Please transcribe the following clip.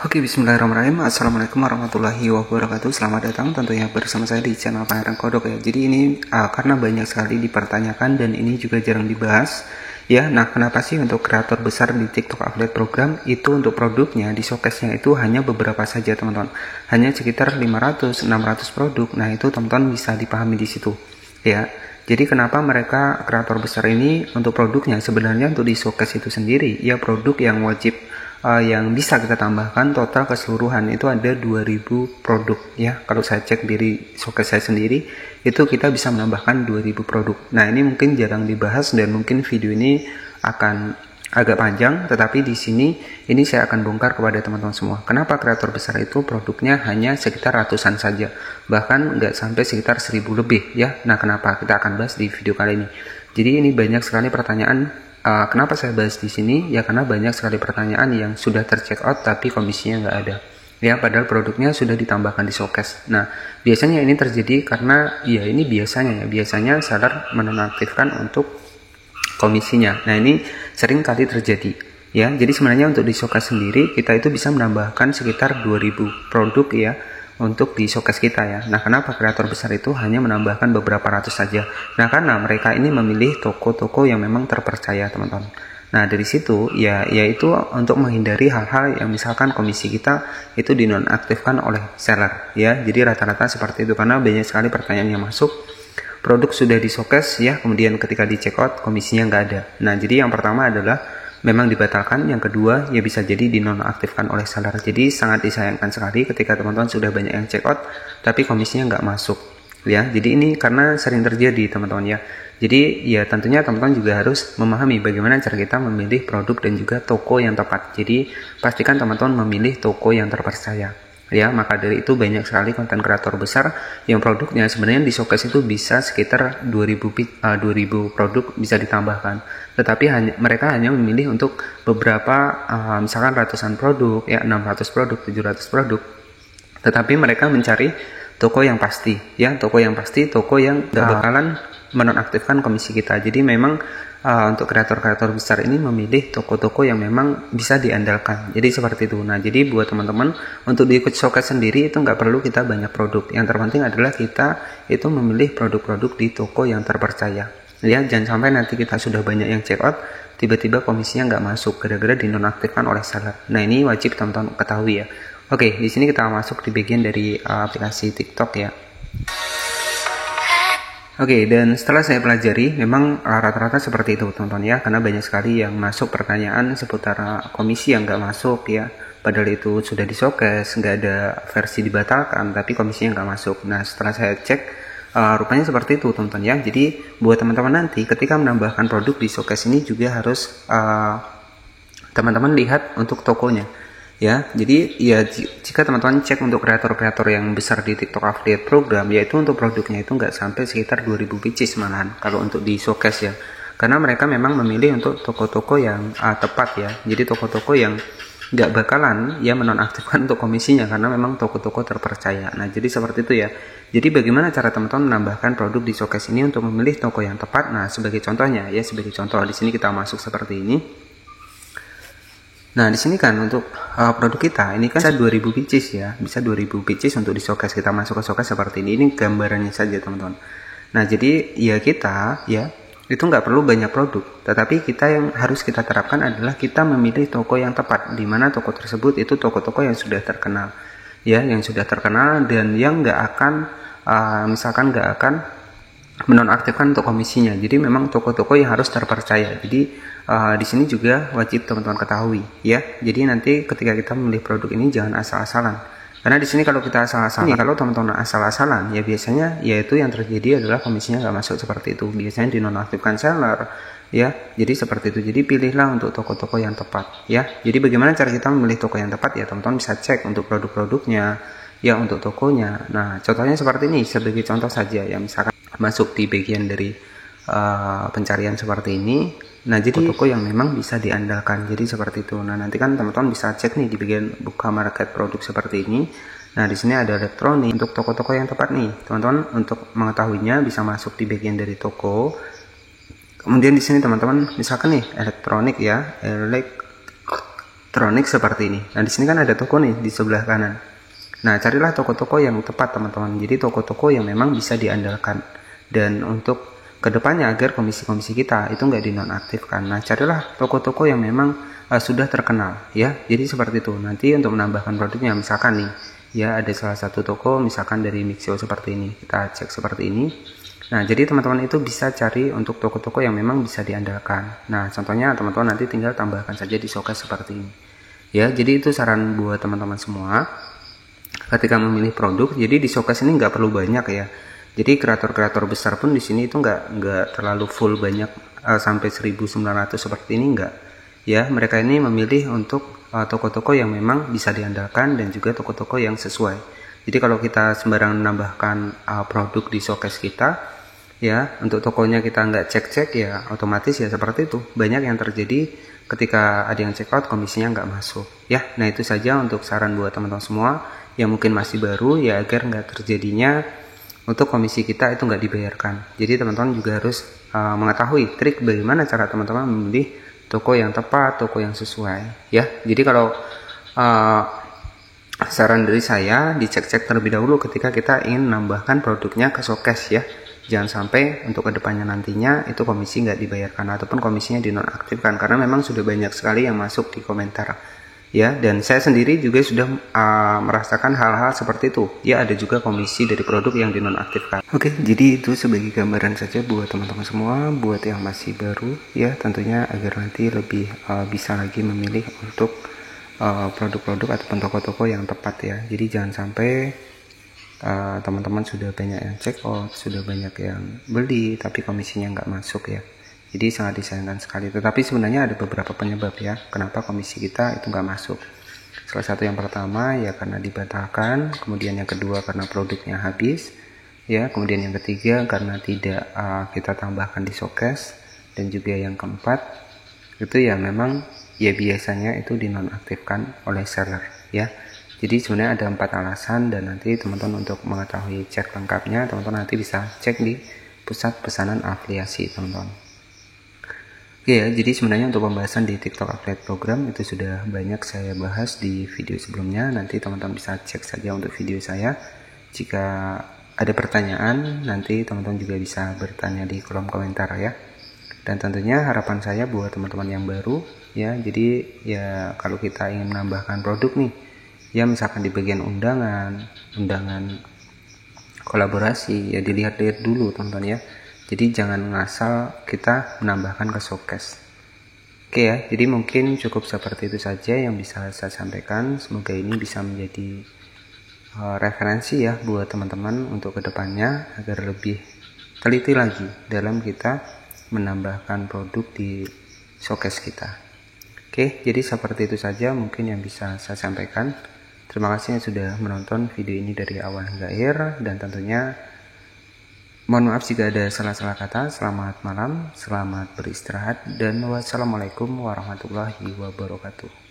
Oke, bismillahirrahmanirrahim. Assalamualaikum warahmatullahi wabarakatuh. Selamat datang tentunya bersama saya di channel Pangeran Kodok ya. Jadi ini karena banyak sekali dipertanyakan dan ini juga jarang dibahas ya. Nah, kenapa sih untuk kreator besar di TikTok Affiliate Program itu untuk produknya di showcase-nya itu hanya beberapa saja, teman-teman. Hanya sekitar 500-600 produk. Nah, itu teman-teman bisa dipahami di situ ya. Jadi kenapa mereka kreator besar ini untuk produknya sebenarnya untuk di showcase itu sendiri ya, produk yang wajib yang bisa kita tambahkan total keseluruhan itu ada 2000 produk ya. Kalau saya cek diri showcase saya sendiri itu kita bisa menambahkan 2000 produk. Nah, ini mungkin jarang dibahas dan mungkin video ini akan agak panjang, tetapi di sini ini saya akan bongkar kepada teman-teman semua. Kenapa kreator besar itu produknya hanya sekitar ratusan saja, bahkan nggak sampai sekitar 1000 lebih ya. Nah, kenapa? Kita akan bahas di video kali ini. Jadi ini banyak sekali pertanyaan. Kenapa saya bahas di sini? Ya karena banyak sekali pertanyaan yang sudah tercheck out tapi komisinya nggak ada. Ya, padahal produknya sudah ditambahkan di showcase. Nah, biasanya ini terjadi karena ya ini biasanya seller menonaktifkan untuk komisinya. Nah, ini sering kali terjadi. Ya, jadi sebenarnya untuk di showcase sendiri kita itu bisa menambahkan sekitar 2000 produk ya untuk di showcase kita ya. Nah, kenapa kreator besar itu hanya menambahkan beberapa ratus saja? Nah, karena mereka ini memilih toko-toko yang memang terpercaya, teman-teman. Nah, dari situ yaitu untuk menghindari hal-hal yang misalkan komisi kita itu dinonaktifkan oleh seller ya. Jadi rata-rata seperti itu karena banyak sekali pertanyaan yang masuk. Produk sudah di showcase ya, kemudian ketika di check out komisinya nggak ada. Nah, jadi yang pertama adalah memang dibatalkan, yang kedua ya bisa jadi dinonaktifkan oleh seller. Jadi sangat disayangkan sekali ketika teman-teman sudah banyak yang check out tapi komisinya nggak masuk ya. Jadi ini karena sering terjadi, teman-teman ya. Jadi ya tentunya teman-teman juga harus memahami bagaimana cara kita memilih produk dan juga toko yang tepat. Jadi pastikan teman-teman memilih toko yang terpercaya ya. Maka dari itu banyak sekali konten kreator besar yang produknya sebenarnya di showcase itu bisa sekitar 2000 produk bisa ditambahkan, tetapi mereka hanya memilih untuk beberapa misalkan ratusan produk ya, 600 produk, 700 produk, tetapi mereka mencari toko yang pasti ya, toko yang gak bakalan menonaktifkan komisi kita. Jadi memang untuk kreator-kreator besar ini memilih toko-toko yang memang bisa diandalkan. Jadi seperti itu. Nah, jadi buat teman-teman untuk di ikut showcase sendiri itu nggak perlu kita banyak produk. Yang terpenting adalah kita itu memilih produk-produk di toko yang terpercaya. Ya, jangan sampai nanti kita sudah banyak yang check out, tiba-tiba komisinya nggak masuk gara-gara dinonaktifkan oleh seller. Nah, ini wajib teman-teman ketahui ya. Oke, di sini kita masuk di bagian dari aplikasi TikTok ya. Oke, dan setelah saya pelajari, memang rata-rata seperti itu teman-teman ya, karena banyak sekali yang masuk pertanyaan seputar komisi yang nggak masuk ya, padahal itu sudah di showcase, nggak ada versi dibatalkan, tapi komisinya nggak masuk. Nah, setelah saya cek, rupanya seperti itu teman-teman ya. Jadi buat teman-teman nanti ketika menambahkan produk di showcase ini juga harus teman-teman lihat untuk tokonya ya. Jadi ya jika teman-teman cek untuk kreator-kreator yang besar di TikTok Affiliate Program, yaitu untuk produknya itu nggak sampai sekitar 2000 pieces malahan kalau untuk di showcase ya, karena mereka memang memilih untuk toko-toko yang tepat ya. Jadi toko-toko yang nggak bakalan ya menonaktifkan untuk komisinya karena memang toko-toko terpercaya. Nah, jadi seperti itu ya. Jadi bagaimana cara teman-teman menambahkan produk di showcase ini untuk memilih toko yang tepat? Nah, sebagai contohnya ya, sebagai contoh di sini kita masuk seperti ini. Nah, di sini kan untuk produk kita ini kan bisa 2000 pieces ya, bisa 2000 pieces untuk di showcase. Kita masuk ke showcase seperti ini. Ini gambarannya saja teman-teman. Nah, jadi ya kita ya itu nggak perlu banyak produk, tetapi kita yang harus kita terapkan adalah kita memilih toko yang tepat, di mana toko tersebut itu toko-toko yang sudah terkenal ya, yang sudah terkenal dan yang nggak akan misalkan nggak akan menonaktifkan untuk komisinya. Jadi memang toko-toko yang harus terpercaya. Jadi di sini juga wajib teman-teman ketahui ya. Jadi nanti ketika kita memilih produk ini jangan asal-asalan. Karena di sini kalau kita asal-asalan, kalau teman-teman asal-asalan ya biasanya yaitu yang terjadi adalah komisinya nggak masuk seperti itu. Biasanya dinonaktifkan seller ya. Jadi seperti itu. Jadi pilihlah untuk toko-toko yang tepat ya. Jadi bagaimana cara kita memilih toko yang tepat ya, teman-teman bisa cek untuk produk-produknya ya, untuk tokonya. Nah, contohnya seperti ini sebagai contoh saja ya, misalkan masuk di bagian dari pencarian seperti ini. Nah, jadi toko yang memang bisa diandalkan. Jadi seperti itu. Nah, nanti kan teman-teman bisa cek nih di bagian buka market produk seperti ini. Nah, di sini ada elektronik untuk toko-toko yang tepat nih. Teman-teman untuk mengetahuinya bisa masuk di bagian dari toko. Kemudian di sini teman-teman misalkan nih elektronik ya, elektronik seperti ini. Nah, di sini kan ada toko nih di sebelah kanan. Nah, carilah toko-toko yang tepat teman-teman. Jadi toko-toko yang memang bisa diandalkan. Dan untuk kedepannya agar komisi-komisi kita itu nggak dinonaktifkan. Nah, carilah toko-toko yang memang sudah terkenal ya. Jadi seperti itu. Nanti untuk menambahkan produknya, misalkan nih ya ada salah satu toko misalkan dari Mixio seperti ini. Kita cek seperti ini. Nah, jadi teman-teman itu bisa cari untuk toko-toko yang memang bisa diandalkan. Nah, contohnya teman-teman nanti tinggal tambahkan saja di showcase seperti ini. Ya, jadi itu saran buat teman-teman semua. Ketika memilih produk, jadi di showcase ini nggak perlu banyak ya. Jadi kreator-kreator besar pun di sini itu nggak terlalu full banyak sampai 1.900 seperti ini nggak. Ya, mereka ini memilih untuk toko-toko yang memang bisa diandalkan dan juga toko-toko yang sesuai. Jadi kalau kita sembarangan menambahkan produk di showcase kita, ya untuk tokonya kita nggak cek-cek ya otomatis ya seperti itu. Banyak yang terjadi ketika ada yang check out komisinya nggak masuk ya. Nah, itu saja untuk saran buat teman-teman semua yang mungkin masih baru ya, agar nggak terjadinya untuk komisi kita itu nggak dibayarkan. Jadi teman-teman juga harus mengetahui trik bagaimana cara teman-teman memilih toko yang tepat, toko yang sesuai ya. Jadi kalau saran dari saya, dicek-cek terlebih dahulu ketika kita ingin menambahkan produknya ke showcase ya. Jangan sampai untuk kedepannya nantinya itu komisi nggak dibayarkan ataupun komisinya dinonaktifkan, karena memang sudah banyak sekali yang masuk di komentar ya. Dan saya sendiri juga sudah merasakan hal-hal seperti itu ya. Ada juga komisi dari produk yang dinonaktifkan. Oke, jadi itu sebagai gambaran saja buat teman-teman semua, buat yang masih baru ya, tentunya agar nanti lebih bisa lagi memilih untuk produk-produk ataupun toko-toko yang tepat ya. Jadi jangan sampai teman-teman sudah banyak yang check out, sudah banyak yang beli tapi komisinya nggak masuk ya. Jadi sangat disayangkan sekali. Tetapi sebenarnya ada beberapa penyebab ya kenapa komisi kita itu nggak masuk. Salah satu yang pertama ya karena dibatalkan, kemudian yang kedua karena produknya habis ya, kemudian yang ketiga karena tidak kita tambahkan di showcase, dan juga yang keempat itu ya memang ya biasanya itu dinonaktifkan oleh seller ya. Jadi sebenarnya ada 4 alasan, dan nanti teman-teman untuk mengetahui cek lengkapnya teman-teman nanti bisa cek di pusat pesanan afiliasi teman-teman. Oke ya, jadi sebenarnya untuk pembahasan di TikTok Affiliate Program itu sudah banyak saya bahas di video sebelumnya. Nanti teman-teman bisa cek saja untuk video saya. Jika ada pertanyaan nanti teman-teman juga bisa bertanya di kolom komentar ya. Dan tentunya harapan saya buat teman-teman yang baru ya, jadi ya kalau kita ingin menambahkan produk nih ya, misalkan di bagian undangan kolaborasi ya, dilihat-lihat dulu teman-teman ya. Jadi jangan ngasal kita menambahkan ke showcase. Oke ya, jadi mungkin cukup seperti itu saja yang bisa saya sampaikan. Semoga ini bisa menjadi referensi ya buat teman-teman untuk kedepannya agar lebih teliti lagi dalam kita menambahkan produk di showcase kita. Oke, jadi seperti itu saja mungkin yang bisa saya sampaikan. Terima kasih yang sudah menonton video ini dari awal hingga akhir, dan tentunya mohon maaf jika ada salah-salah kata. Selamat malam, selamat beristirahat, dan wassalamualaikum warahmatullahi wabarakatuh.